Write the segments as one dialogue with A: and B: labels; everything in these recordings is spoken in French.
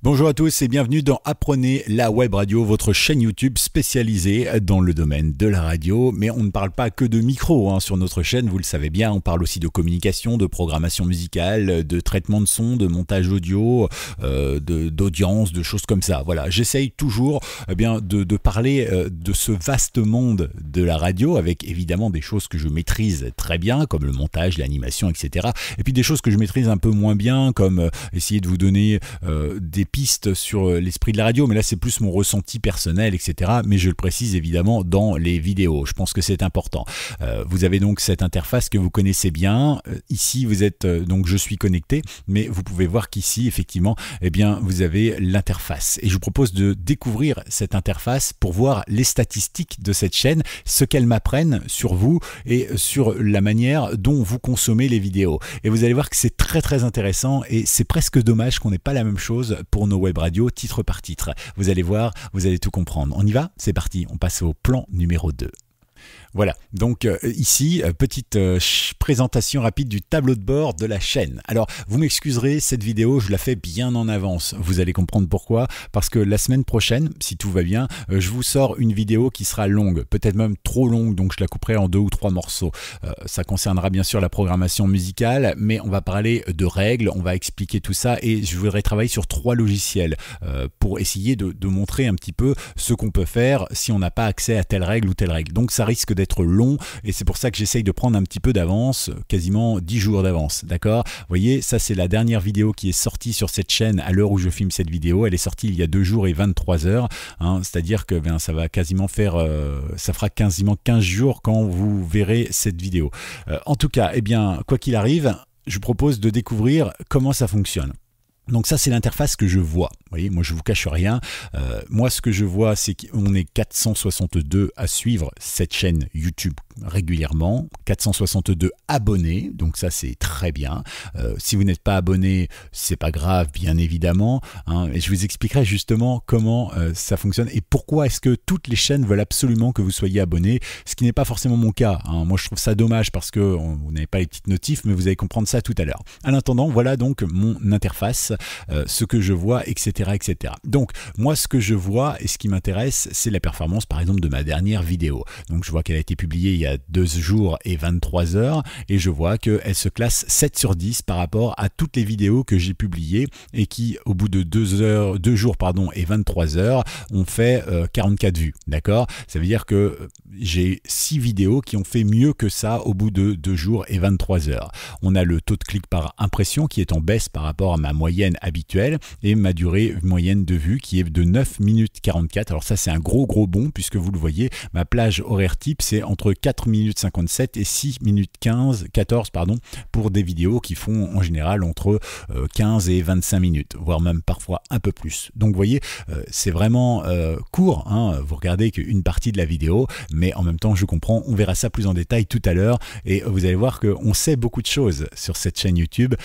A: Bonjour à tous et bienvenue dans Apprenez la web radio, votre chaîne YouTube spécialisée dans le domaine de la radio. Mais on ne parle pas que de micro sur notre chaîne, vous le savez bien, on parle aussi de communication, de programmation musicale, de traitement de son, de montage audio, d'audience, de choses comme ça. Voilà, j'essaye toujours de parler de ce vaste monde de la radio avec évidemment des choses que je maîtrise très bien comme le montage, l'animation, etc. Et puis des choses que je maîtrise un peu moins bien comme essayer de vous donner des pistes sur l'esprit de la radio, mais là c'est plus mon ressenti personnel, etc. Mais je le précise évidemment dans les vidéos, je pense que c'est important. Vous avez donc cette interface que vous connaissez bien. Ici vous êtes, donc je suis connecté, mais vous pouvez voir qu'ici effectivement, vous avez l'interface. Et je vous propose de découvrir cette interface pour voir les statistiques de cette chaîne, ce qu'elles m'apprennent sur vous et sur la manière dont vous consommez les vidéos. Et vous allez voir que c'est très intéressant et c'est presque dommage qu'on n'ait pas la même chose pour nos web radios titre par titre. Vous allez voir, vous allez tout comprendre. On y va? C'est parti, on passe au plan numéro 2. Voilà, donc ici, petite présentation rapide du tableau de bord de la chaîne. Alors, vous m'excuserez, cette vidéo, je la fais bien en avance. Vous allez comprendre pourquoi. Parce que la semaine prochaine, si tout va bien, je vous sors une vidéo qui sera longue, peut-être même trop longue, donc je la couperai en 2 ou 3 morceaux. Ça concernera bien sûr la programmation musicale, mais on va parler de règles, on va expliquer tout ça et je voudrais travailler sur 3 logiciels pour essayer de montrer un petit peu ce qu'on peut faire si on n'a pas accès à telle règle ou telle règle. Donc ça risque d'être long et c'est pour ça que j'essaye de prendre un petit peu d'avance, quasiment 10 jours d'avance, d'accord? Vous voyez, ça c'est la dernière vidéo qui est sortie sur cette chaîne à l'heure où je filme cette vidéo. Elle est sortie il y a 2 jours et 23 heures, c'est-à-dire que ça va quasiment faire, ça fera quasiment 15 jours quand vous verrez cette vidéo. En tout cas, quoi qu'il arrive, je vous propose de découvrir comment ça fonctionne. Donc ça c'est l'interface que je vois. Vous voyez, moi je vous cache rien. Moi ce que je vois c'est qu'on est 462 à suivre cette chaîne YouTube régulièrement, 462 abonnés, donc ça c'est très bien. Si vous n'êtes pas abonné, c'est pas grave bien évidemment, et je vous expliquerai justement comment ça fonctionne et pourquoi est-ce que toutes les chaînes veulent absolument que vous soyez abonné, ce qui n'est pas forcément mon cas. Moi je trouve ça dommage parce que vous n'avez pas les petites notifs, mais vous allez comprendre ça tout à l'heure. En attendant, voilà donc mon interface. Ce que je vois, etc. Donc, moi, ce que je vois et ce qui m'intéresse, c'est la performance, par exemple, de ma dernière vidéo. Donc, je vois qu'elle a été publiée il y a 2 jours et 23 heures et je vois qu'elle se classe 7 sur 10 par rapport à toutes les vidéos que j'ai publiées et qui, au bout de 2 jours et 23 heures, ont fait 44 vues. D'accord? Ça veut dire que j'ai 6 vidéos qui ont fait mieux que ça au bout de 2 jours et 23 heures. On a le taux de clic par impression qui est en baisse par rapport à ma moyenne habituelle et ma durée moyenne de vue qui est de 9 minutes 44. Alors ça c'est un gros bond puisque vous le voyez, ma plage horaire type c'est entre 4 minutes 57 et 6 minutes 14 pour des vidéos qui font en général entre 15 et 25 minutes, voire même parfois un peu plus. Donc vous voyez, c'est vraiment court, vous regardez qu'une partie de la vidéo, mais en même temps je comprends, on verra ça plus en détail tout à l'heure et vous allez voir qu'on sait beaucoup de choses sur cette chaîne YouTube.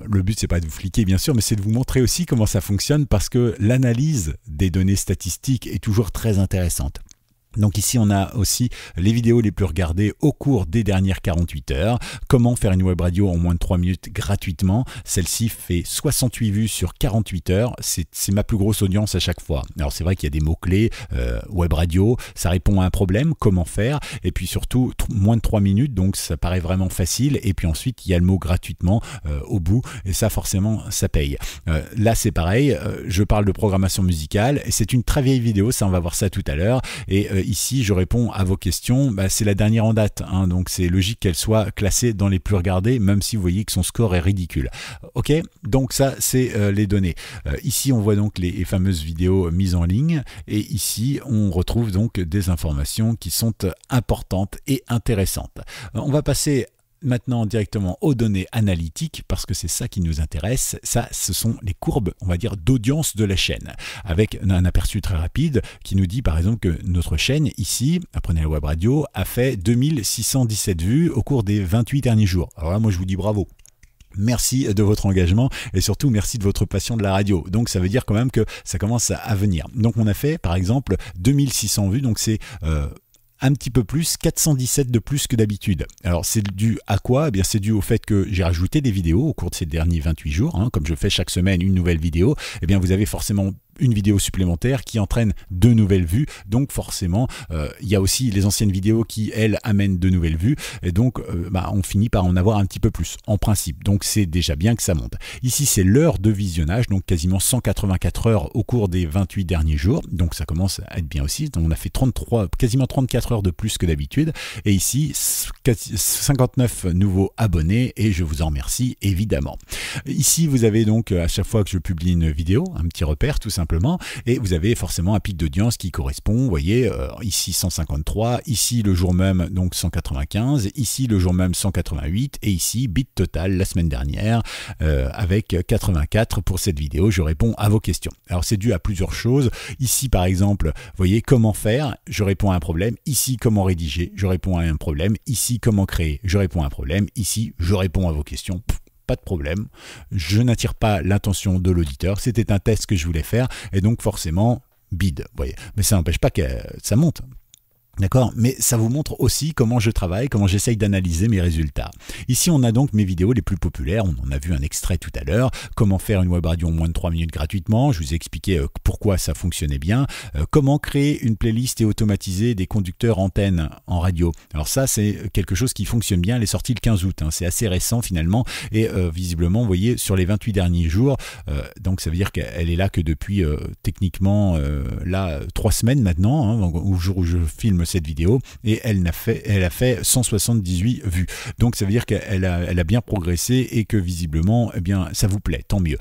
A: Le but c'est pas de vous fliquer bien sûr, mais c'est de vous montrer aussi comment ça fonctionne parce que l'analyse des données statistiques est toujours très intéressante. Donc ici on a aussi les vidéos les plus regardées au cours des dernières 48 heures. Comment faire une web radio en moins de 3 minutes gratuitement. Celle-ci fait 68 vues sur 48 heures. C'est ma plus grosse audience à chaque fois. Alors c'est vrai qu'il y a des mots-clés, web radio, ça répond à un problème, comment faire. Et puis surtout moins de 3 minutes, donc ça paraît vraiment facile. Et puis ensuite il y a le mot gratuitement au bout. Et ça forcément ça paye. Là c'est pareil, je parle de programmation musicale. Et c'est une très vieille vidéo, ça on va voir ça tout à l'heure. Et ici je réponds à vos questions, c'est la dernière en date, donc c'est logique qu'elle soit classée dans les plus regardées, même si vous voyez que son score est ridicule. Ok, donc ça c'est les données. Ici on voit donc les fameuses vidéos mises en ligne et ici on retrouve donc des informations qui sont importantes et intéressantes. On va passer maintenant directement aux données analytiques parce que c'est ça qui nous intéresse. Ça, ce sont les courbes, on va dire, d'audience de la chaîne avec un aperçu très rapide qui nous dit par exemple que notre chaîne ici, Apprenez la web radio, a fait 2617 vues au cours des 28 derniers jours. Alors là, moi je vous dis bravo. Merci de votre engagement et surtout merci de votre passion de la radio. Donc ça veut dire quand même que ça commence à venir. Donc on a fait par exemple 2600 vues, donc c'est un petit peu plus, 417 de plus que d'habitude. Alors c'est dû à quoi? Eh bien c'est dû au fait que j'ai rajouté des vidéos au cours de ces derniers 28 jours, hein, comme je fais chaque semaine une nouvelle vidéo. Eh bien vous avez forcément une vidéo supplémentaire qui entraîne de nouvelles vues, donc forcément il y a aussi les anciennes vidéos qui elles amènent de nouvelles vues, et donc on finit par en avoir un petit peu plus en principe, donc c'est déjà bien que ça monte. Ici c'est l'heure de visionnage, donc quasiment 184 heures au cours des 28 derniers jours, donc ça commence à être bien aussi. Donc on a fait quasiment 34 heures de plus que d'habitude, et ici 59 nouveaux abonnés, et je vous en remercie évidemment. Ici vous avez donc à chaque fois que je publie une vidéo un petit repère tout simplement, et vous avez forcément un pic d'audience qui correspond, vous voyez, ici 153, ici le jour même donc 195, ici le jour même 188, et ici bit total la semaine dernière avec 84 pour cette vidéo. Je réponds à vos questions. Alors c'est dû à plusieurs choses. Ici par exemple, vous voyez comment faire, je réponds à un problème. Ici comment rédiger, je réponds à un problème. Ici comment créer, je réponds à un problème. Ici je réponds à vos questions. Pas de problème, je n'attire pas l'attention de l'auditeur, c'était un test que je voulais faire, et donc forcément, bide, vous voyez. Mais ça n'empêche pas que ça monte. D'accord, mais ça vous montre aussi comment je travaille, comment j'essaye d'analyser mes résultats. Ici, on a donc mes vidéos les plus populaires. On en a vu un extrait tout à l'heure. Comment faire une web radio en moins de 3 minutes gratuitement. Je vous ai expliqué pourquoi ça fonctionnait bien. Comment créer une playlist et automatiser des conducteurs antennes en radio. Alors ça, c'est quelque chose qui fonctionne bien. Elle est sortie le 15 août. Hein. C'est assez récent finalement. Et visiblement, vous voyez, sur les 28 derniers jours, donc ça veut dire qu'elle est là que depuis techniquement 3 semaines maintenant, hein, au jour où je filme cette vidéo, et elle a fait 178 vues. Donc ça veut dire qu'elle a bien progressé, et que visiblement eh bien ça vous plaît, tant mieux.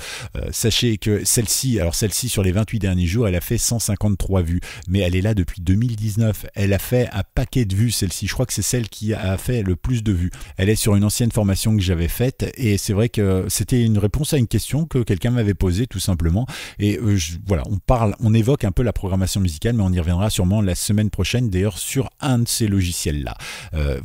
A: Sachez que celle-ci sur les 28 derniers jours, elle a fait 153 vues, mais elle est là depuis 2019. Elle a fait un paquet de vues, celle-ci. Je crois que c'est celle qui a fait le plus de vues. Elle est sur une ancienne formation que j'avais faite, et c'est vrai que c'était une réponse à une question que quelqu'un m'avait posée tout simplement, et voilà, on évoque un peu la programmation musicale, mais on y reviendra sûrement la semaine prochaine, d'ailleurs sur un de ces logiciels-là.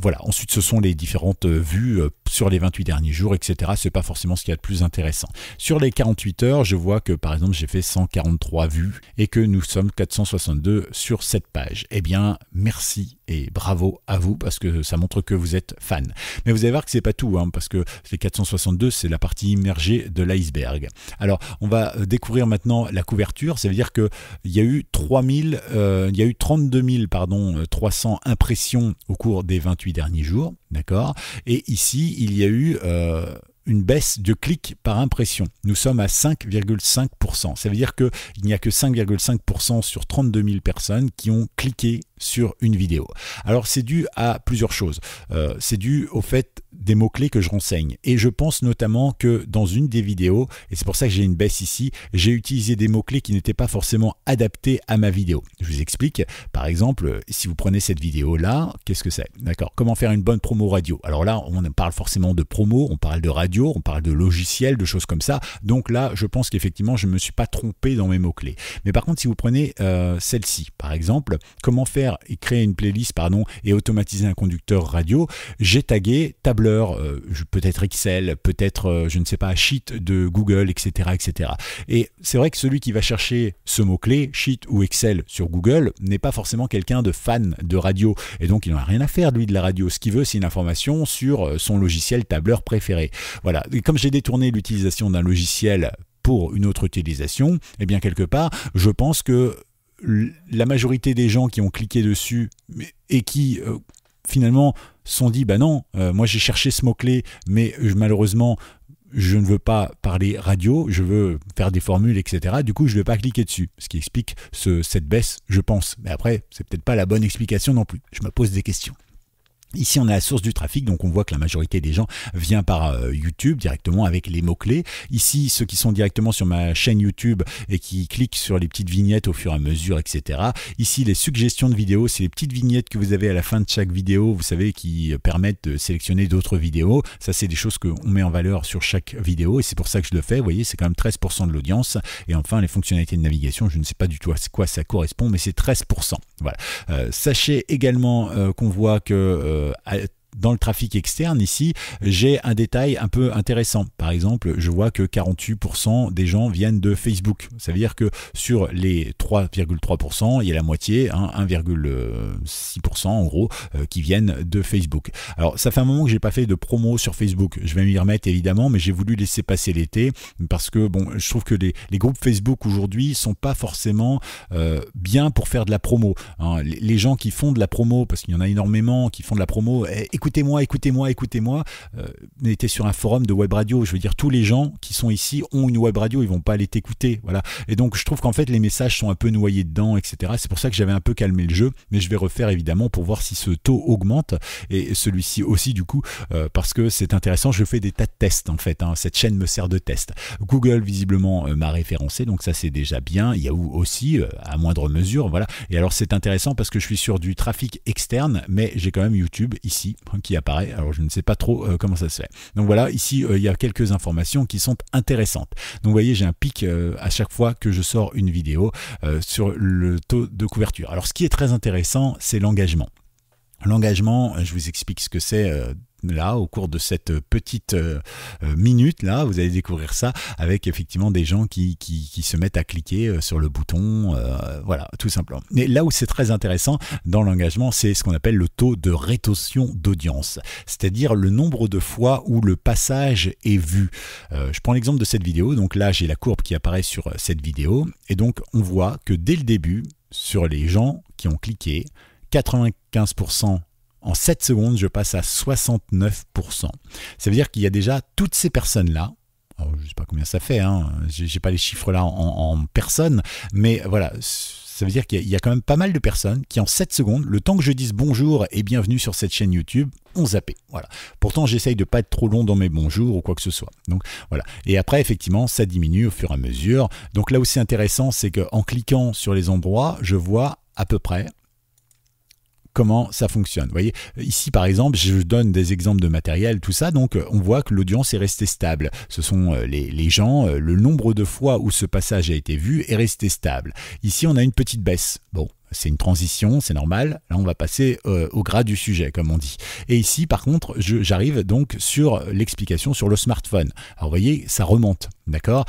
A: Voilà. Ensuite, ce sont les différentes vues sur les 28 derniers jours, etc. C'est pas forcément ce qu'il y a de plus intéressant. Sur les 48 heures, je vois que par exemple, j'ai fait 143 vues et que nous sommes 462 sur cette page. Eh bien, merci et bravo à vous, parce que ça montre que vous êtes fan. Mais vous allez voir que c'est pas tout, hein, parce que les 462, c'est la partie immergée de l'iceberg. Alors, on va découvrir maintenant la couverture. Ça veut dire que il y a eu 32 000, 300 impressions au cours des 28 derniers jours, d'accord. Et ici, il y a eu une baisse de clics par impression. Nous sommes à 5,5%. Ça veut dire qu'il n'y a que 5,5% sur 32 000 personnes qui ont cliqué sur une vidéo. Alors c'est dû à plusieurs choses. C'est dû au fait des mots-clés que je renseigne. Et je pense notamment que dans une des vidéos, et c'est pour ça que j'ai une baisse ici, j'ai utilisé des mots-clés qui n'étaient pas forcément adaptés à ma vidéo. Je vous explique. Par exemple, si vous prenez cette vidéo-là, qu'est-ce que c'est? D'accord. Comment faire une bonne promo radio? Alors là, on parle forcément de promo, on parle de radio, on parle de logiciel, de choses comme ça. Donc là, je pense qu'effectivement, je ne me suis pas trompé dans mes mots-clés. Mais par contre, si vous prenez celle-ci, par exemple, comment faire et créer une playlist, et automatiser un conducteur radio, j'ai tagué tableur, peut-être Excel, peut-être, je ne sais pas, Sheet de Google, etc., etc. Et c'est vrai que celui qui va chercher ce mot-clé, Sheet ou Excel sur Google, n'est pas forcément quelqu'un de fan de radio. Et donc, il n'en a rien à faire, lui, de la radio. Ce qu'il veut, c'est une information sur son logiciel tableur préféré. Voilà. Et comme j'ai détourné l'utilisation d'un logiciel pour une autre utilisation, eh bien, quelque part, je pense que la majorité des gens qui ont cliqué dessus et qui finalement se sont dit bah non, moi j'ai cherché ce mot-clé, mais malheureusement je ne veux pas parler radio, je veux faire des formules, etc. Du coup, je ne vais pas cliquer dessus. Ce qui explique cette baisse, je pense. Mais après, c'est peut-être pas la bonne explication non plus. Je me pose des questions. Ici, on a la source du trafic, donc on voit que la majorité des gens vient par YouTube directement avec les mots-clés. Ici, ceux qui sont directement sur ma chaîne YouTube et qui cliquent sur les petites vignettes au fur et à mesure, etc. Ici, les suggestions de vidéos, c'est les petites vignettes que vous avez à la fin de chaque vidéo, vous savez, qui permettent de sélectionner d'autres vidéos. Ça, c'est des choses qu'on met en valeur sur chaque vidéo et c'est pour ça que je le fais. Vous voyez, c'est quand même 13% de l'audience. Et enfin, les fonctionnalités de navigation, je ne sais pas du tout à quoi ça correspond, mais c'est 13%. Voilà. Sachez également qu'on voit que dans le trafic externe, ici, j'ai un détail un peu intéressant. Par exemple, je vois que 48% des gens viennent de Facebook. Ça veut dire que sur les 3,3%, il y a la moitié, hein, 1,6% en gros, qui viennent de Facebook. Alors, ça fait un moment que j'ai pas fait de promo sur Facebook. Je vais m'y remettre évidemment, mais j'ai voulu laisser passer l'été parce que bon, je trouve que les groupes Facebook aujourd'hui sont pas forcément bien pour faire de la promo. Hein. Les gens qui font de la promo, parce qu'il y en a énormément qui font de la promo, écoutez-moi, était sur un forum de web radio. Je veux dire, tous les gens qui sont ici ont une web radio, ils vont pas aller t'écouter, voilà. Et donc je trouve qu'en fait les messages sont un peu noyés dedans, etc. C'est pour ça que j'avais un peu calmé le jeu, mais je vais refaire évidemment pour voir si ce taux augmente et celui-ci aussi du coup, parce que c'est intéressant. Je fais des tas de tests en fait, hein. Cette chaîne me sert de test. Google visiblement m'a référencé, donc ça c'est déjà bien. Yahoo aussi, à moindre mesure, voilà. Et alors c'est intéressant parce que je suis sur du trafic externe, mais j'ai quand même YouTube ici qui apparaît. Alors je ne sais pas trop comment ça se fait. Donc voilà, ici il y a quelques informations qui sont intéressantes. Donc vous voyez, j'ai un pic à chaque fois que je sors une vidéo sur le taux de couverture. Alors ce qui est très intéressant, c'est l'engagement. L'engagement, je vous explique ce que c'est là au cours de cette petite minute là, vous allez découvrir ça avec effectivement des gens qui se mettent à cliquer sur le bouton, voilà, tout simplement. Mais là où c'est très intéressant dans l'engagement, c'est ce qu'on appelle le taux de rétention d'audience, c'est-à-dire le nombre de fois où le passage est vu. Je prends l'exemple de cette vidéo, donc là j'ai la courbe qui apparaît sur cette vidéo, et donc on voit que dès le début, sur les gens qui ont cliqué, 95%. En 7 secondes, je passe à 69%. Ça veut dire qu'il y a déjà toutes ces personnes-là. Je ne sais pas combien ça fait, hein, j'ai pas les chiffres là en personnes, mais voilà, ça veut dire qu'il y a quand même pas mal de personnes qui en 7 secondes, le temps que je dise bonjour et bienvenue sur cette chaîne YouTube, ont zappé. Voilà. Pourtant, j'essaye de pas être trop long dans mes bonjours ou quoi que ce soit. Donc voilà. Et après, effectivement, ça diminue au fur et à mesure. Donc là où c'est intéressant, c'est qu'en cliquant sur les endroits, je vois à peu près comment ça fonctionne. Vous voyez, ici par exemple, je donne des exemples de matériel, tout ça, donc on voit que l'audience est restée stable. Ce sont les gens, le nombre de fois où ce passage a été vu est resté stable. Ici, on a une petite baisse. Bon, c'est une transition, c'est normal. Là, on va passer au gras du sujet, comme on dit. Et ici, par contre, j'arrive donc sur l'explication sur le smartphone. Alors, vous voyez, ça remonte, d'accord ?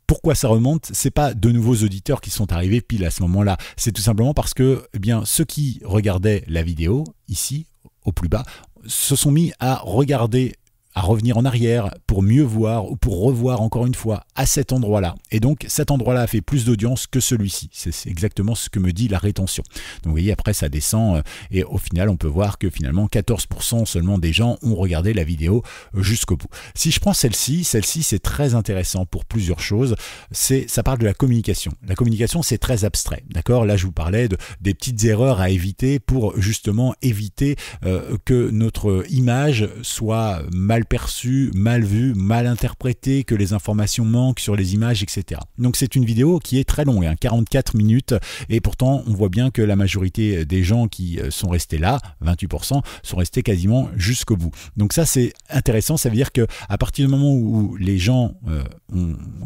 A: Pourquoi ça remonte? C'est pas de nouveaux auditeurs qui sont arrivés pile à ce moment-là. C'est tout simplement parce que, eh bien, ceux qui regardaient la vidéo, ici, au plus bas, se sont mis à regarder, à revenir en arrière pour mieux voir ou pour revoir encore une fois à cet endroit-là. Et donc cet endroit-là a fait plus d'audience que celui-ci. C'est exactement ce que me dit la rétention. Donc vous voyez, après ça descend et au final on peut voir que finalement 14% seulement des gens ont regardé la vidéo jusqu'au bout. Si je prends celle-ci c'est très intéressant pour plusieurs choses. Ça parle de la communication. La communication c'est très abstrait. D'accord? Là je vous parlais des petites erreurs à éviter pour justement éviter que notre image soit mal perçue, mal vue, mal interprétée, que les informations manquent sur les images, etc. Donc c'est une vidéo qui est très longue, hein, 44 minutes, et pourtant on voit bien que la majorité des gens qui sont restés là, 28%, sont restés quasiment jusqu'au bout. Donc ça c'est intéressant, ça veut dire que à partir du moment où les gens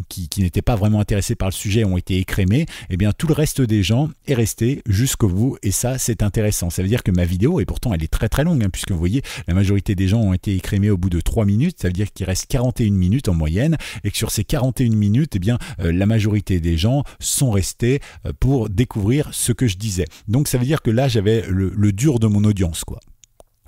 A: qui n'étaient pas vraiment intéressés par le sujet ont été écrémés, eh bien tout le reste des gens est resté jusqu'au bout, et ça c'est intéressant. Ça veut dire que ma vidéo, et pourtant elle est très très longue, hein, puisque vous voyez, la majorité des gens ont été écrémés au bout de 3 minutes, ça veut dire qu'il reste 41 minutes en moyenne, et que sur ces 41 minutes, eh bien, la majorité des gens sont restés pour découvrir ce que je disais. Donc ça veut dire que là, j'avais le dur de mon audience, quoi.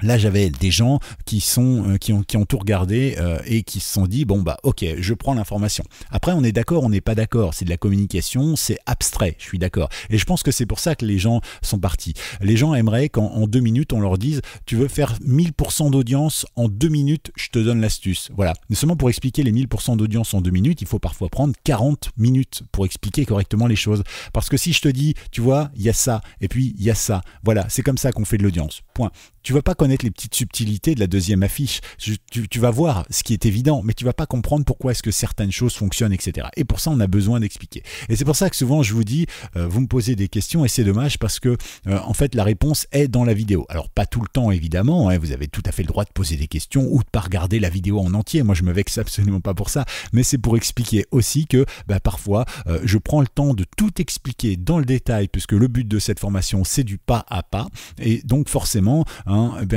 A: Là, j'avais des gens qui ont tout regardé et qui se sont dit, bon, bah, ok, je prends l'information. Après, on est d'accord, on n'est pas d'accord. C'est de la communication, c'est abstrait, je suis d'accord. Et je pense que c'est pour ça que les gens sont partis. Les gens aimeraient qu'en 2 minutes, on leur dise, tu veux faire 1000% d'audience en 2 minutes, je te donne l'astuce. Voilà. Mais seulement pour expliquer les 1000% d'audience en 2 minutes, il faut parfois prendre 40 minutes pour expliquer correctement les choses. Parce que si je te dis, tu vois, il y a ça, et puis il y a ça. Voilà, c'est comme ça qu'on fait de l'audience. Point. Tu vas pas connaître les petites subtilités de la deuxième affiche. Tu vas voir ce qui est évident, mais tu vas pas comprendre pourquoi est-ce que certaines choses fonctionnent, etc. Et pour ça, on a besoin d'expliquer. Et c'est pour ça que souvent, je vous dis, vous me posez des questions et c'est dommage parce que, en fait, la réponse est dans la vidéo. Alors, pas tout le temps, évidemment. Hein, vous avez tout à fait le droit de poser des questions ou de pas regarder la vidéo en entier. Moi, je me vexe absolument pas pour ça. Mais c'est pour expliquer aussi que, parfois, je prends le temps de tout expliquer dans le détail puisque le but de cette formation, c'est du pas à pas. Et donc, forcément,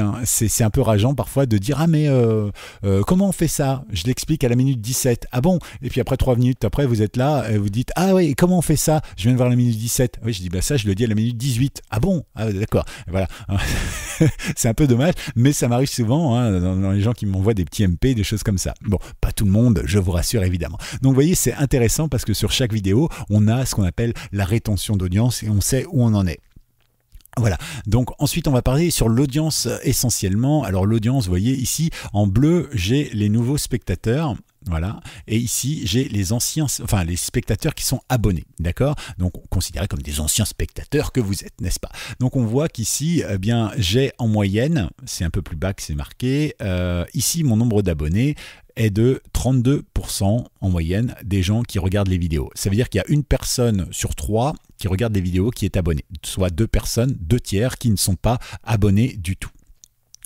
A: bien, c'est un peu rageant parfois de dire « Ah mais comment on fait ça ?» Je l'explique à la minute 17. « Ah bon ?» Et puis après 3 minutes après, vous êtes là et vous dites « Ah oui, comment on fait ça ?» Je viens de voir la minute 17. Oui, je dis « Bah ça, je le dis à la minute 18. » Ah bon? Ah d'accord. Voilà. C'est un peu dommage, mais ça m'arrive souvent hein, dans les gens qui m'envoient des petits MP, des choses comme ça. Bon, pas tout le monde, je vous rassure évidemment. Donc vous voyez, c'est intéressant parce que sur chaque vidéo, on a ce qu'on appelle la rétention d'audience et on sait où on en est. Voilà, donc ensuite on va parler sur l'audience essentiellement. Alors l'audience, vous voyez ici en bleu, j'ai les nouveaux spectateurs. Voilà, et ici j'ai les anciens, enfin les spectateurs qui sont abonnés, d'accord? Donc considérés comme des anciens spectateurs que vous êtes, n'est-ce pas? Donc on voit qu'ici, eh bien, j'ai en moyenne, c'est un peu plus bas que c'est marqué, ici mon nombre d'abonnés est de 32% en moyenne des gens qui regardent les vidéos. Ça veut dire qu'il y a une personne sur 3 qui regarde les vidéos qui est abonnée, soit 2 personnes, 2 tiers qui ne sont pas abonnés du tout.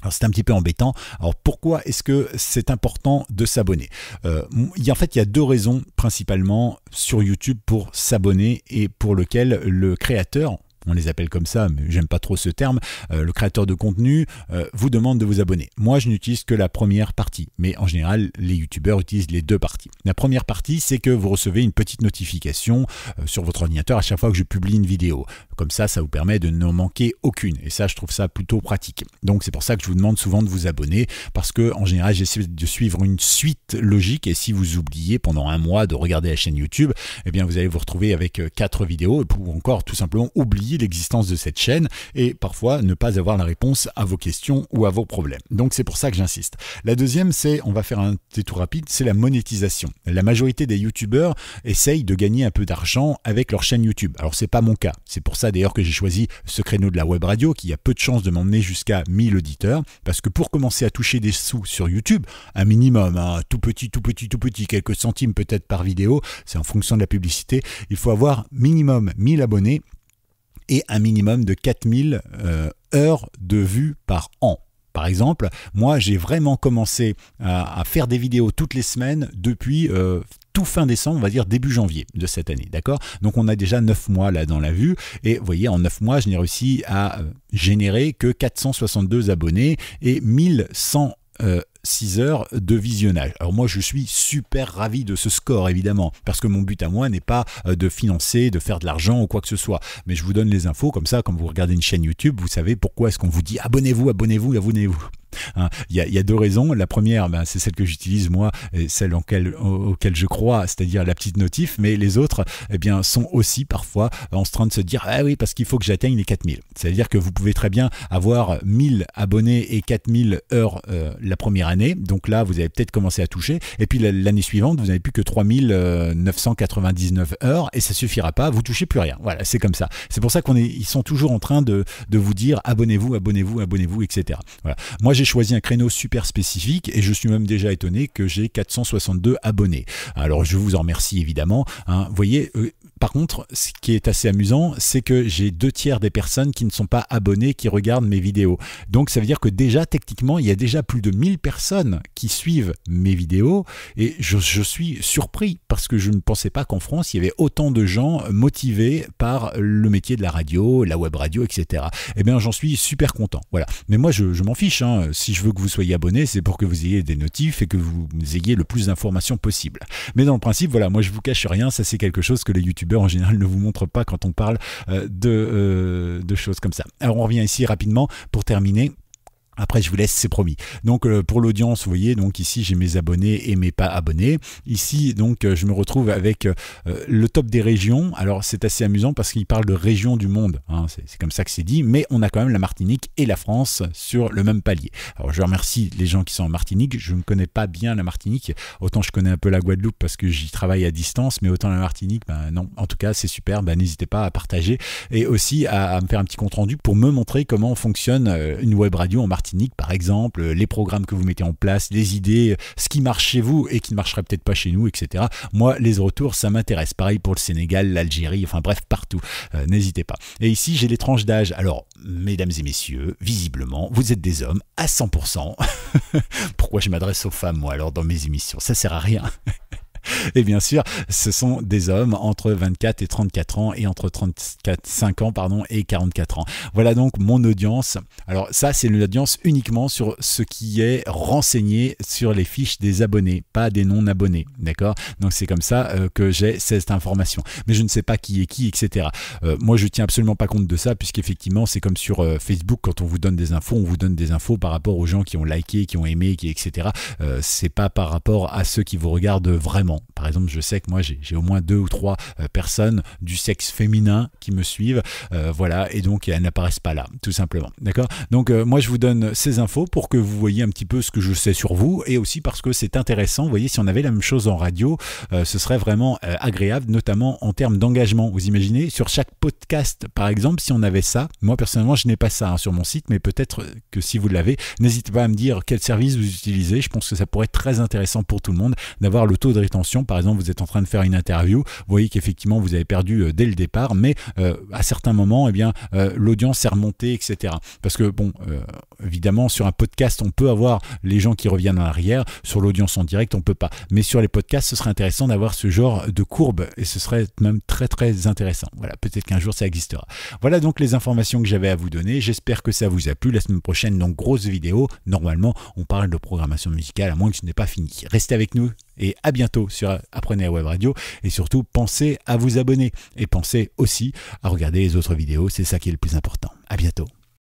A: Alors c'est un petit peu embêtant. Alors pourquoi est-ce que c'est important de s'abonner? En fait, il y a 2 raisons principalement sur YouTube pour s'abonner et pour lequel le créateur, on les appelle comme ça, mais j'aime pas trop ce terme, le créateur de contenu vous demande de vous abonner. Moi, je n'utilise que la première partie, mais en général, les youtubeurs utilisent les 2 parties. La première partie, c'est que vous recevez une petite notification sur votre ordinateur à chaque fois que je publie une vidéo. Comme ça vous permet de ne manquer aucune. Et ça, je trouve ça plutôt pratique. Donc, c'est pour ça que je vous demande souvent de vous abonner, parce que en général, j'essaie de suivre une suite logique. Et si vous oubliez pendant un mois de regarder la chaîne YouTube, eh bien, vous allez vous retrouver avec 4 vidéos, ou encore tout simplement oublier l'existence de cette chaîne et parfois ne pas avoir la réponse à vos questions ou à vos problèmes. Donc c'est pour ça que j'insiste. La deuxième, c'est, on va faire un détour rapide, c'est la monétisation. La majorité des youtubeurs essayent de gagner un peu d'argent avec leur chaîne YouTube. Alors c'est pas mon cas. C'est pour ça d'ailleurs que j'ai choisi ce créneau de la web radio qui a peu de chances de m'emmener jusqu'à 1000 auditeurs, parce que pour commencer à toucher des sous sur YouTube, un minimum, hein, tout petit, quelques centimes peut-être par vidéo, c'est en fonction de la publicité, il faut avoir minimum 1000 abonnés et un minimum de 4000 heures de vues par an. Par exemple, moi j'ai vraiment commencé à faire des vidéos toutes les semaines depuis tout fin décembre, on va dire début janvier de cette année, d'accord? Donc on a déjà 9 mois là dans la vue, et vous voyez, en 9 mois, je n'ai réussi à générer que 462 abonnés et 1106 heures de visionnage. Alors moi je suis super ravi de ce score évidemment, parce que mon but à moi n'est pas de financer, de faire de l'argent ou quoi que ce soit, mais je vous donne les infos comme ça, quand vous regardez une chaîne YouTube, vous savez pourquoi est-ce qu'on vous dit abonnez-vous, abonnez-vous, abonnez-vous. Hein, il y a 2 raisons. La première, c'est celle que j'utilise moi, et celle auquel je crois, c'est-à-dire la petite notif, mais les autres eh bien, sont aussi parfois en train de se dire ah oui, parce qu'il faut que j'atteigne les 4000. C'est-à-dire que vous pouvez très bien avoir 1000 abonnés et 4000 heures la première année, donc là vous avez peut-être commencé à toucher, et puis l'année suivante vous n'avez plus que 3999 heures et ça suffira pas, vous touchez plus rien. Voilà, c'est comme ça. C'est pour ça ils sont toujours en train de vous dire abonnez-vous, abonnez-vous, abonnez-vous, etc. Voilà. Moi j'ai choisi un créneau super spécifique et je suis même déjà étonné que j'ai 462 abonnés. Alors je vous en remercie évidemment. Hein. Vous voyez, par contre, ce qui est assez amusant, c'est que j'ai 2 tiers des personnes qui ne sont pas abonnées qui regardent mes vidéos. Donc ça veut dire que déjà, techniquement, il y a déjà plus de 1000 personnes qui suivent mes vidéos et je suis surpris parce que je ne pensais pas qu'en France, il y avait autant de gens motivés par le métier de la radio, la web radio, etc. Eh bien, j'en suis super content. Voilà. Mais moi, je m'en fiche. Hein. Si je veux que vous soyez abonné, c'est pour que vous ayez des notifs et que vous ayez le plus d'informations possible. Mais dans le principe, voilà, moi je vous cache rien, ça c'est quelque chose que les youtubeurs en général ne vous montrent pas quand on parle de choses comme ça. Alors on revient ici rapidement pour terminer. Après, je vous laisse, c'est promis. Donc, pour l'audience, vous voyez, donc ici, j'ai mes abonnés et mes pas abonnés. Ici, donc, je me retrouve avec le top des régions. Alors, c'est assez amusant parce qu'il parle de régions du monde. Hein, c'est comme ça que c'est dit. Mais on a quand même la Martinique et la France sur le même palier. Alors, je remercie les gens qui sont en Martinique. Je ne connais pas bien la Martinique. Autant je connais un peu la Guadeloupe parce que j'y travaille à distance. Mais autant la Martinique, ben non. En tout cas, c'est super. Ben, n'hésitez pas à partager et aussi à me faire un petit compte rendu pour me montrer comment fonctionne une web radio en Martinique. Par exemple, les programmes que vous mettez en place, les idées, ce qui marche chez vous et qui ne marcherait peut-être pas chez nous, etc. Moi, les retours, ça m'intéresse. Pareil pour le Sénégal, l'Algérie, enfin bref, partout. N'hésitez pas. Et ici, j'ai les tranches d'âge. Alors, mesdames et messieurs, visiblement, vous êtes des hommes à 100%. Pourquoi je m'adresse aux femmes, moi, alors, dans mes émissions? Ça sert à rien. Et bien sûr, ce sont des hommes entre 24 et 34 ans et entre 5 ans et 44 ans. Voilà donc mon audience. Alors ça, c'est l'audience uniquement sur ce qui est renseigné sur les fiches des abonnés, pas des non-abonnés, d'accord? Donc c'est comme ça que j'ai cette information. Mais je ne sais pas qui est qui, etc. Moi, je tiens absolument pas compte de ça, puisqu'effectivement, c'est comme sur Facebook, quand on vous donne des infos, on vous donne des infos par rapport aux gens qui ont liké, qui ont aimé, etc. C'est pas par rapport à ceux qui vous regardent vraiment. Par exemple, je sais que moi, j'ai au moins 2 ou 3 personnes du sexe féminin qui me suivent, voilà, et donc elles n'apparaissent pas là, tout simplement, d'accord? Donc moi, je vous donne ces infos pour que vous voyez un petit peu ce que je sais sur vous, et aussi parce que c'est intéressant. Vous voyez, si on avait la même chose en radio, ce serait vraiment agréable, notamment en termes d'engagement. Vous imaginez, sur chaque podcast, par exemple, si on avait ça, moi personnellement, je n'ai pas ça sur mon site, mais peut-être que si vous l'avez, n'hésitez pas à me dire quel service vous utilisez. Je pense que ça pourrait être très intéressant pour tout le monde d'avoir le taux de rétention. Par exemple, vous êtes en train de faire une interview, vous voyez qu'effectivement vous avez perdu dès le départ, mais à certains moments, eh bien, l'audience est remontée, etc. Parce que bon, évidemment, sur un podcast, on peut avoir les gens qui reviennent en arrière. Sur l'audience en direct, on peut pas. Mais sur les podcasts, ce serait intéressant d'avoir ce genre de courbe, et ce serait même très très intéressant. Voilà, peut-être qu'un jour ça existera. Voilà donc les informations que j'avais à vous donner. J'espère que ça vous a plu. La semaine prochaine, donc grosse vidéo. Normalement, on parle de programmation musicale, à moins que ce n'est pas fini. Restez avec nous et à bientôt sur Apprenez à Web Radio. Et surtout, pensez à vous abonner et pensez aussi à regarder les autres vidéos. C'est ça qui est le plus important. À bientôt.